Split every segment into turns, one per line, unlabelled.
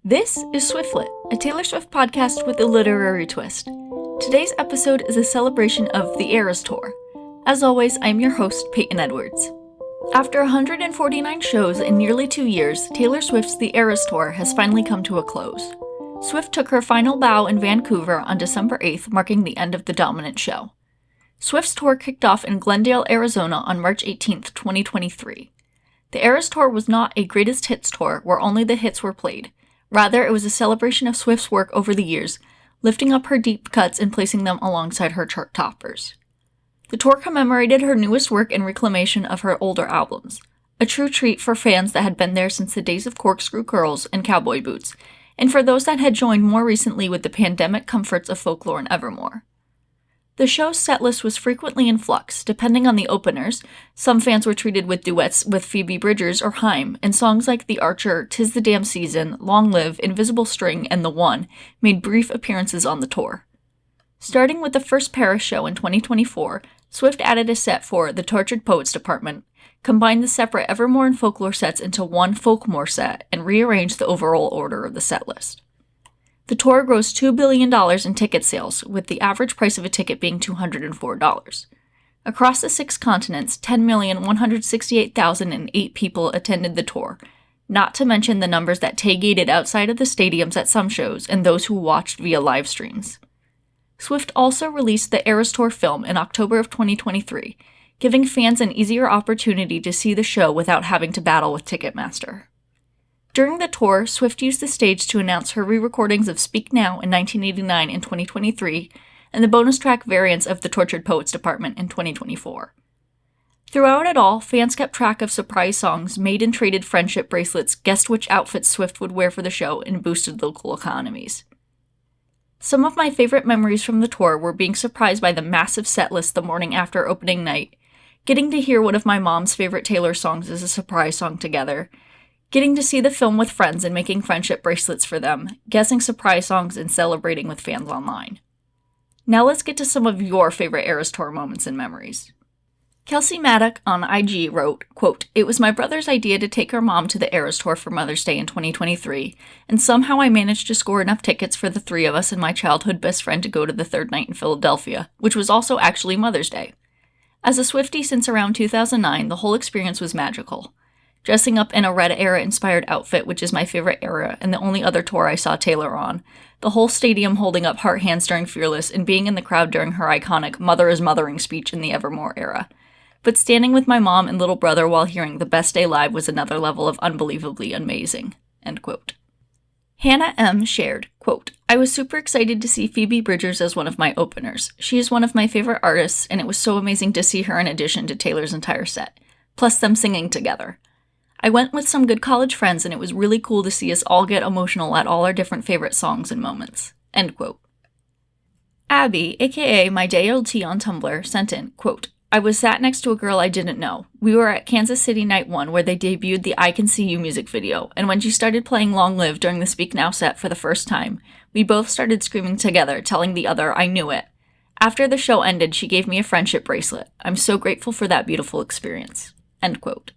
This is Swiftlit, a Taylor Swift podcast with a literary twist. Today's episode is a celebration of the Eras Tour. As always, I'm your host, Peyton Edwards. After 149 shows in nearly 2 years, Taylor Swift's The Eras Tour has finally come to a close. Swift took her final bow in Vancouver on December 8th, marking the end of the dominant show. Swift's tour kicked off in Glendale, Arizona on March 18th, 2023. The Eras Tour was not a greatest hits tour where only the hits were played. Rather, it was a celebration of Swift's work over the years, lifting up her deep cuts and placing them alongside her chart toppers. The tour commemorated her newest work and reclamation of her older albums, a true treat for fans that had been there since the days of Corkscrew Curls and Cowboy Boots, and for those that had joined more recently with the pandemic comforts of Folklore and Evermore. The show's setlist was frequently in flux, depending on the openers. Some fans were treated with duets with Phoebe Bridgers or Haim, and songs like The Archer, 'Tis the Damn Season, Long Live, Invisible String, and The One made brief appearances on the tour. Starting with the first Paris show in 2024, Swift added a set for The Tortured Poets Department, combined the separate Evermore and Folklore sets into one Folkmore set, and rearranged the overall order of the setlist. The tour grossed $2 billion in ticket sales, with the average price of a ticket being $204. Across the 6 continents, 10,168,008 people attended the tour, not to mention the numbers that tailgated outside of the stadiums at some shows and those who watched via live streams. Swift also released the Eras Tour film in October of 2023, giving fans an easier opportunity to see the show without having to battle with Ticketmaster. During the tour, Swift used the stage to announce her re-recordings of Speak Now in 1989 and 2023, and the bonus track variants of The Tortured Poets Department in 2024. Throughout it all, fans kept track of surprise songs, made and traded friendship bracelets, guessed which outfits Swift would wear for the show, and boosted local economies. Some of my favorite memories from the tour were being surprised by the massive set list the morning after opening night, getting to hear one of my mom's favorite Taylor songs as a surprise song together, getting to see the film with friends and making friendship bracelets for them, guessing surprise songs, and celebrating with fans online. Now let's get to some of your favorite Eras Tour moments and memories. Kelsey Maddock on IG wrote, quote, "It was my brother's idea to take our mom to the Eras Tour for Mother's Day in 2023, and somehow I managed to score enough tickets for the 3 of us and my childhood best friend to go to the third night in Philadelphia, which was also actually Mother's Day. As a Swiftie since around 2009, the whole experience was magical. Dressing up in a Red Era-inspired outfit, which is my favorite era and the only other tour I saw Taylor on, the whole stadium holding up heart hands during Fearless, and being in the crowd during her iconic Mother is Mothering speech in the Evermore era. But standing with my mom and little brother while hearing The Best Day Live was another level of unbelievably amazing." End quote. Hannah M. shared, quote, "I was super excited to see Phoebe Bridgers as one of my openers. She is one of my favorite artists, and it was so amazing to see her in addition to Taylor's entire set, plus them singing together. I went with some good college friends, and it was really cool to see us all get emotional at all our different favorite songs and moments." End quote. Abby, aka my JLT on Tumblr, sent in, quote, "I was sat next to a girl I didn't know. We were at Kansas City Night 1 where they debuted the I Can See You music video, and when she started playing Long Live during the Speak Now set for the first time, we both started screaming together, telling the other I knew it. After the show ended, she gave me a friendship bracelet. I'm so grateful for that beautiful experience." End quote.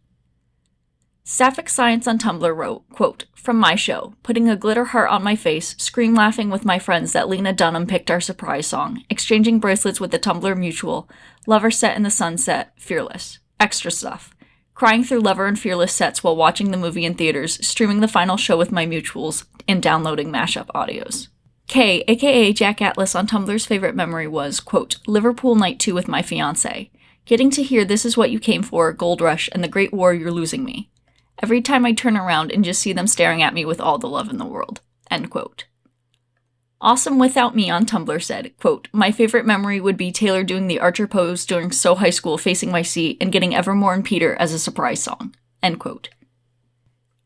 Sapphic Science on Tumblr wrote, quote, "From my show, putting a glitter heart on my face, scream laughing with my friends that Lena Dunham picked our surprise song, exchanging bracelets with the Tumblr mutual, Lover set in the sunset, Fearless. Extra stuff. Crying through Lover and Fearless sets while watching the movie in theaters, streaming the final show with my mutuals, and downloading mashup audios." Kay, aka Jack Atlas on Tumblr's favorite memory was, quote, "Liverpool Night 2 with my fiancé. Getting to hear This Is What You Came For, Gold Rush, and The Great War You're Losing Me. Every time I turn around and just see them staring at me with all the love in the world." End quote. Awesome Without Me on Tumblr said, quote, "My favorite memory would be Taylor doing the Archer pose during So High School facing my seat and getting Evermore and Peter as a surprise song." End quote.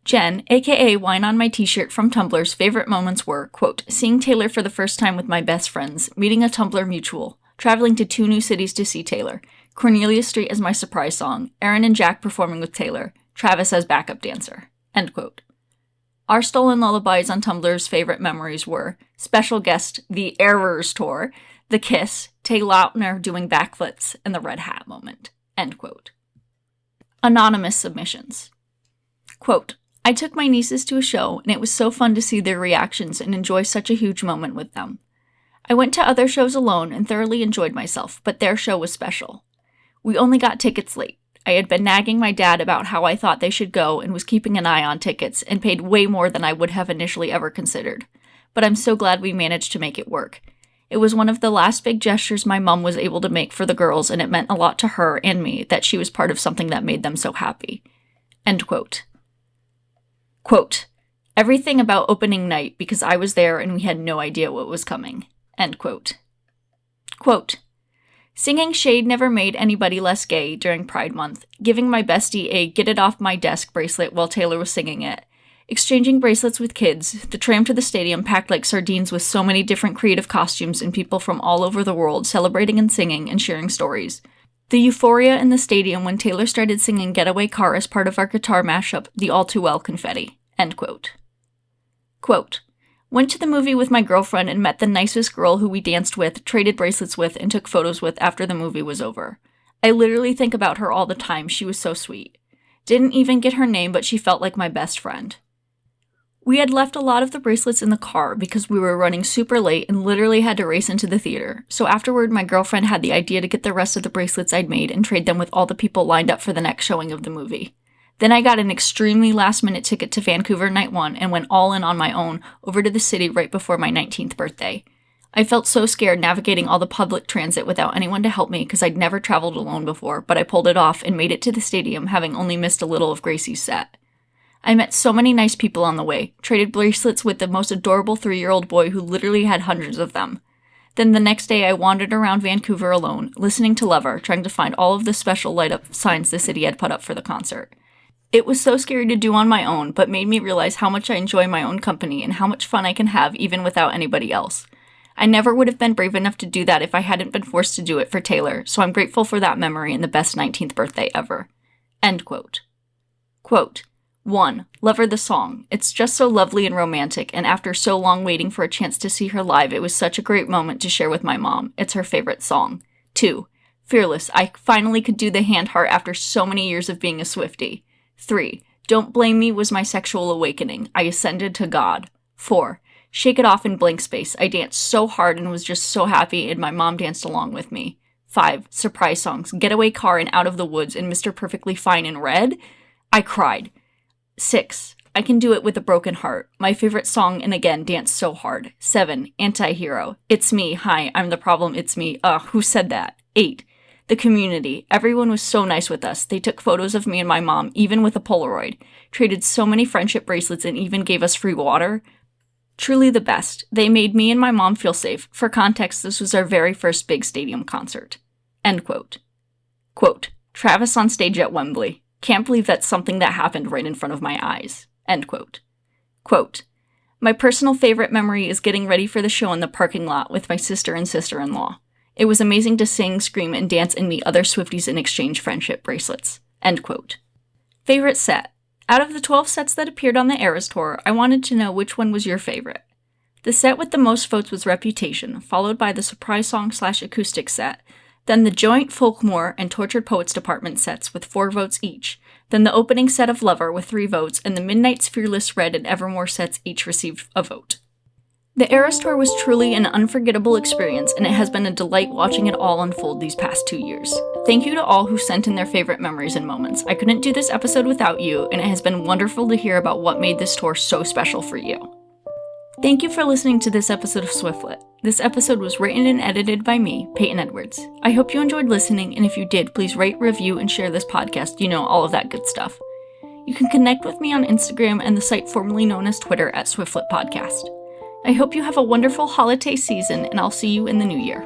Jen, aka Wine on My T-shirt from Tumblr's favorite moments were, quote, "Seeing Taylor for the first time with my best friends, meeting a Tumblr mutual, traveling to 2 new cities to see Taylor, Cornelia Street as my surprise song, Aaron and Jack performing with Taylor, Travis as backup dancer." End quote. Our Stolen Lullabies on Tumblr's favorite memories were special guest The Eras Tour, The Kiss, Tay Lautner doing backflips, and the Red Hat moment. End quote. Anonymous submissions. Quote, I took my nieces to a show, and it was so fun to see their reactions and enjoy such a huge moment with them. I went to other shows alone and thoroughly enjoyed myself, but their show was special. We only got tickets late. I had been nagging my dad about how I thought they should go and was keeping an eye on tickets and paid way more than I would have initially ever considered. But I'm so glad we managed to make it work. It was one of the last big gestures my mom was able to make for the girls, and it meant a lot to her and me that she was part of something that made them so happy. End quote. Quote, everything about opening night because I was there and we had no idea what was coming. End quote. Quote, singing Shade never made anybody less gay during Pride Month, giving my bestie a get it off my desk bracelet while Taylor was singing it, exchanging bracelets with kids, the tram to the stadium packed like sardines with so many different creative costumes and people from all over the world celebrating and singing and sharing stories. The euphoria in the stadium when Taylor started singing Getaway Car as part of our guitar mashup, The All Too Well Confetti. End quote. Quote, went to the movie with my girlfriend and met the nicest girl who we danced with, traded bracelets with, and took photos with after the movie was over. I literally think about her all the time, she was so sweet. Didn't even get her name, but she felt like my best friend. We had left a lot of the bracelets in the car because we were running super late and literally had to race into the theater, so afterward my girlfriend had the idea to get the rest of the bracelets I'd made and trade them with all the people lined up for the next showing of the movie. Then I got an extremely last-minute ticket to Vancouver Night 1 and went all in on my own over to the city right before my 19th birthday. I felt so scared navigating all the public transit without anyone to help me because I'd never traveled alone before, but I pulled it off and made it to the stadium having only missed a little of Gracie's set. I met so many nice people on the way, traded bracelets with the most adorable 3-year-old boy who literally had hundreds of them. Then the next day I wandered around Vancouver alone, listening to Lover, trying to find all of the special light-up signs the city had put up for the concert. It was so scary to do on my own, but made me realize how much I enjoy my own company and how much fun I can have even without anybody else. I never would have been brave enough to do that if I hadn't been forced to do it for Taylor, so I'm grateful for that memory and the best 19th birthday ever. End quote. Quote, 1. Lover the song. It's just so lovely and romantic, and after so long waiting for a chance to see her live, it was such a great moment to share with my mom. It's her favorite song. 2. Fearless. I finally could do the hand heart after so many years of being a Swiftie. 3. Don't Blame Me was my sexual awakening. I ascended to God. 4. Shake It Off in Blank Space. I danced so hard and was just so happy, and my mom danced along with me. 5. Surprise songs. Getaway Car and Out of the Woods and Mr. Perfectly Fine in Red. I cried. 6. I Can Do It With a Broken Heart. My favorite song, and again, danced so hard. 7. Anti-Hero. It's Me. Hi, I'm the problem. It's me. Who said that? 8. The Community. Everyone was so nice with us. They took photos of me and my mom, even with a Polaroid. Traded so many friendship bracelets and even gave us free water. Truly the best. They made me and my mom feel safe. For context, this was our very first big stadium concert. End quote. Quote, Travis on stage at Wembley. Can't believe that's something that happened right in front of my eyes. End quote. Quote, my personal favorite memory is getting ready for the show in the parking lot with my sister and sister-in-law. It was amazing to sing, scream, and dance and meet other Swifties and exchange friendship bracelets. End quote. Favorite set. Out of the 12 sets that appeared on the Eras Tour, I wanted to know which one was your favorite. The set with the most votes was Reputation, followed by the surprise song/acoustic set, then the joint Folkmore and Tortured Poets Department sets with 4 votes each, then the opening set of Lover with 3 votes, and the Midnight's Fearless Red and Evermore sets each received a vote. The Eras Tour was truly an unforgettable experience, and it has been a delight watching it all unfold these past 2 years. Thank you to all who sent in their favorite memories and moments. I couldn't do this episode without you, and it has been wonderful to hear about what made this tour so special for you. Thank you for listening to this episode of Swiftlet. This episode was written and edited by me, Peyton Edwards. I hope you enjoyed listening, and if you did, please rate, review, and share this podcast, all of that good stuff. You can connect with me on Instagram and the site formerly known as Twitter at Swiftlet Podcast. I hope you have a wonderful holiday season, and I'll see you in the new year.